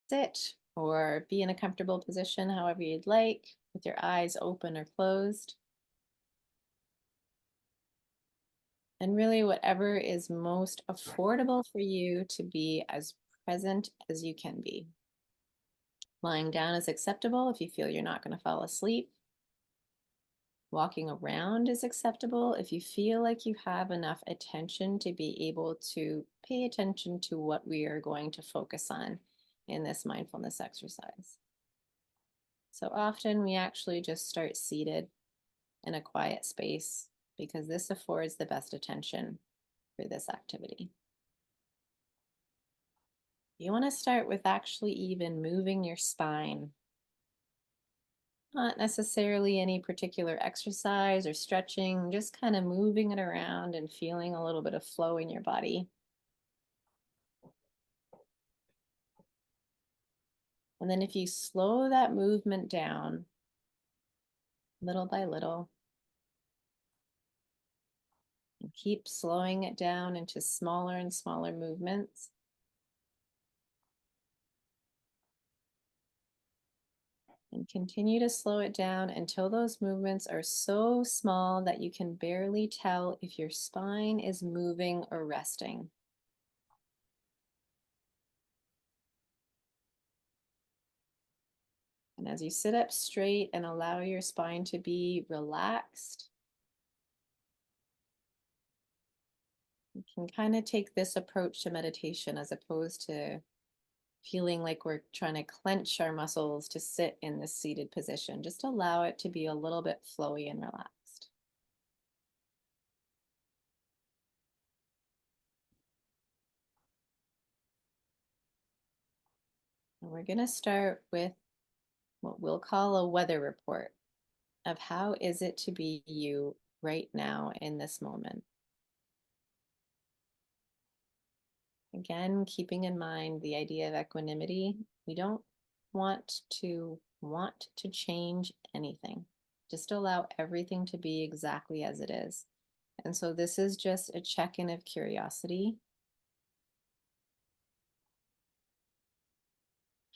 sit or be in a comfortable position, however you'd like, with your eyes open or closed. And really, whatever is most affordable for you to be as present as you can be. Lying down is acceptable if you feel you're not going to fall asleep. Walking around is acceptable if you feel like you have enough attention to be able to pay attention to what we are going to focus on in this mindfulness exercise. So often we actually just start seated in a quiet space because this affords the best attention for this activity. You want to start with actually even moving your spine. Not necessarily any particular exercise or stretching, just kind of moving it around and feeling a little bit of flow in your body. And then if you slow that movement down little by little and keep slowing it down into smaller and smaller movements, and continue to slow it down until those movements are so small that you can barely tell if your spine is moving or resting. And as you sit up straight and allow your spine to be relaxed, you can kind of take this approach to meditation as opposed to feeling like we're trying to clench our muscles to sit in this seated position. Just allow it to be a little bit flowy and relaxed. And we're going to start with what we'll call a weather report of how is it to be you right now in this moment. Again, keeping in mind the idea of equanimity, we don't want to change anything. Just allow everything to be exactly as it is. And so this is just a check-in of curiosity.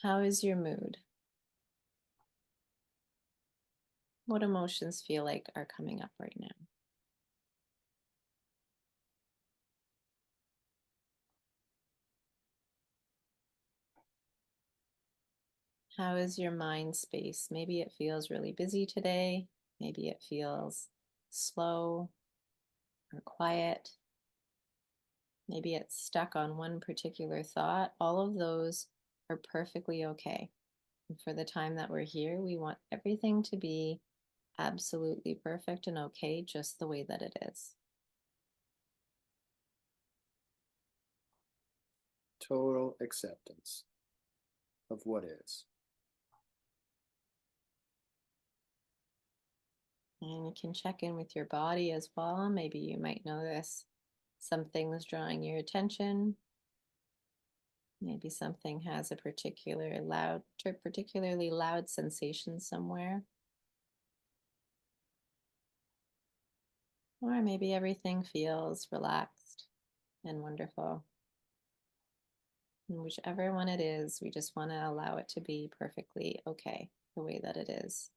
How is your mood? What emotions feel like are coming up right now? How is your mind space? Maybe it feels really busy today. Maybe it feels slow or quiet. Maybe it's stuck on one particular thought. All of those are perfectly okay. And for the time that we're here, we want everything to be absolutely perfect and okay just the way that it is. Total acceptance of what is. And you can check in with your body as well. Maybe you might notice something's drawing your attention. Maybe something has a particularly loud sensation somewhere. Or maybe everything feels relaxed and wonderful. And whichever one it is, we just want to allow it to be perfectly okay the way that it is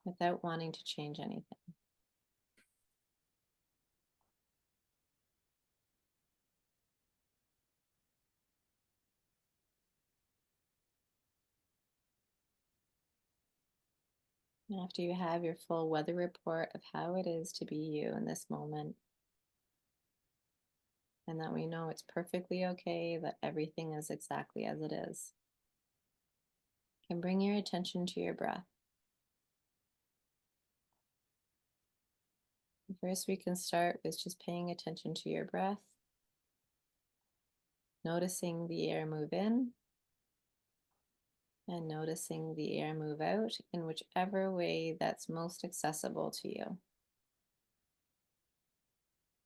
without wanting to change anything. And after you have your full weather report of how it is to be you in this moment, and that we know it's perfectly okay, that everything is exactly as it is, you can bring your attention to your breath. First, we can start with just paying attention to your breath, noticing the air move in and noticing the air move out in whichever way that's most accessible to you.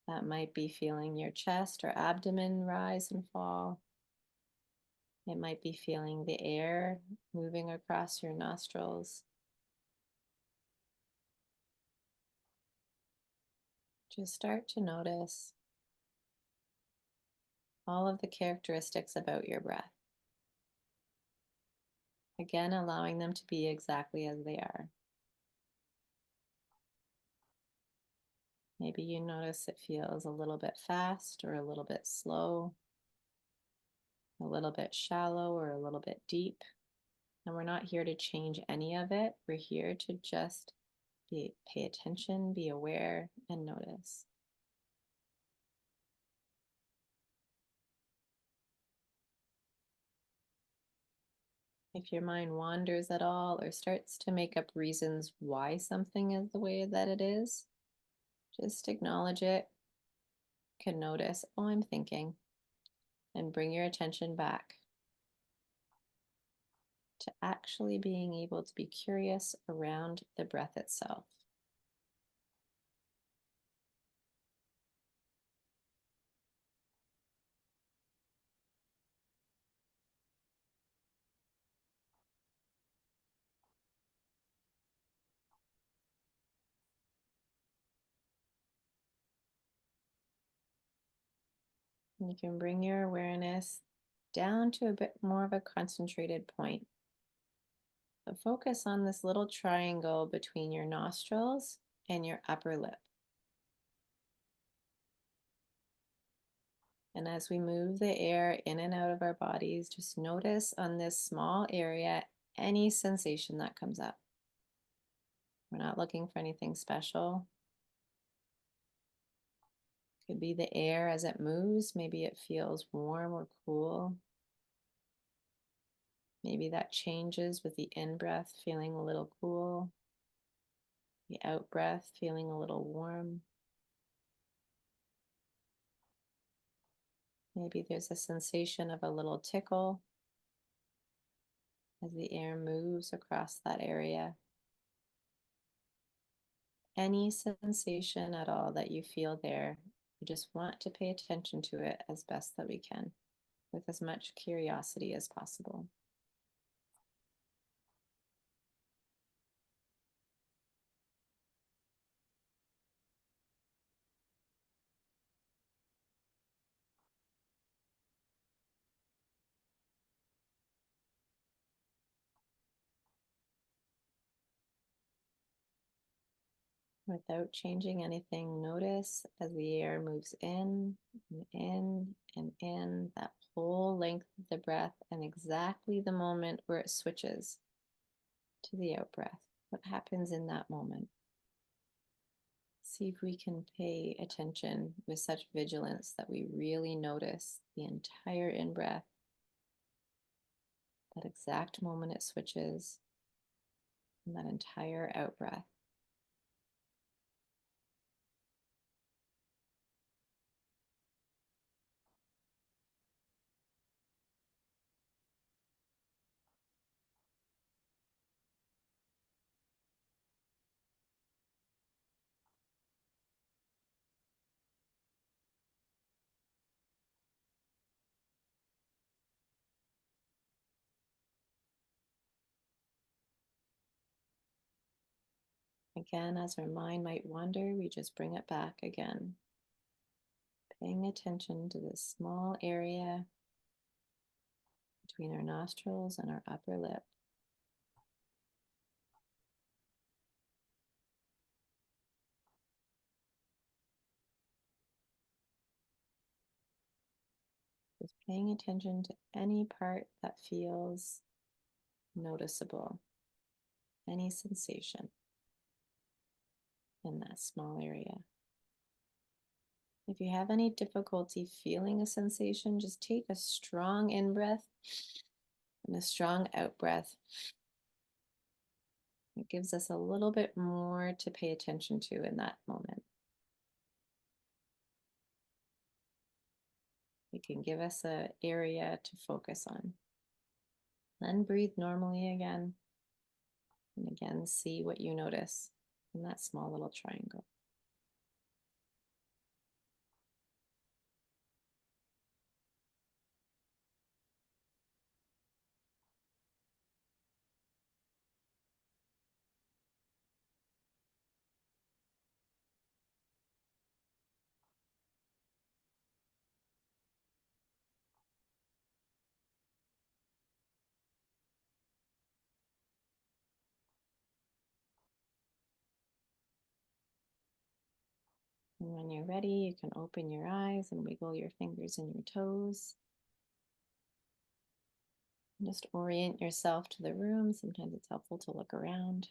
That might be feeling your chest or abdomen rise and fall. It might be feeling the air moving across your nostrils. Just start to notice all of the characteristics about your breath. Again, allowing them to be exactly as they are. Maybe you notice it feels a little bit fast or a little bit slow, a little bit shallow or a little bit deep. And we're not here to change any of it. We're here to just pay attention, be aware, and notice. If your mind wanders at all or starts to make up reasons why something is the way that it is, just acknowledge it, can notice, oh, I'm thinking, and bring your attention back to actually being able to be curious around the breath itself. And you can bring your awareness down to a bit more of a concentrated point. So focus on this little triangle between your nostrils and your upper lip. And as we move the air in and out of our bodies, just notice on this small area any sensation that comes up. We're not looking for anything special. Could be the air as it moves. Maybe it feels warm or cool. Maybe that changes with the in breath, feeling a little cool, the out breath, feeling a little warm. Maybe there's a sensation of a little tickle as the air moves across that area. Any sensation at all that you feel there, we just want to pay attention to it as best that we can with as much curiosity as possible. Without changing anything, notice as the air moves in, that whole length of the breath, and exactly the moment where it switches to the out breath. What happens in that moment? See if we can pay attention with such vigilance that we really notice the entire in breath, that exact moment it switches, and that entire out breath. Again, as our mind might wander, we just bring it back again, paying attention to this small area between our nostrils and our upper lip. Just paying attention to any part that feels noticeable, any sensation in that small area. If you have any difficulty feeling a sensation, just take a strong in breath and a strong out breath. It gives us a little bit more to pay attention to in that moment. It can give us an area to focus on. Then breathe normally again. And again, see what you notice in that small little triangle. And when you're ready, you can open your eyes and wiggle your fingers and your toes. Just orient yourself to the room. Sometimes it's helpful to look around.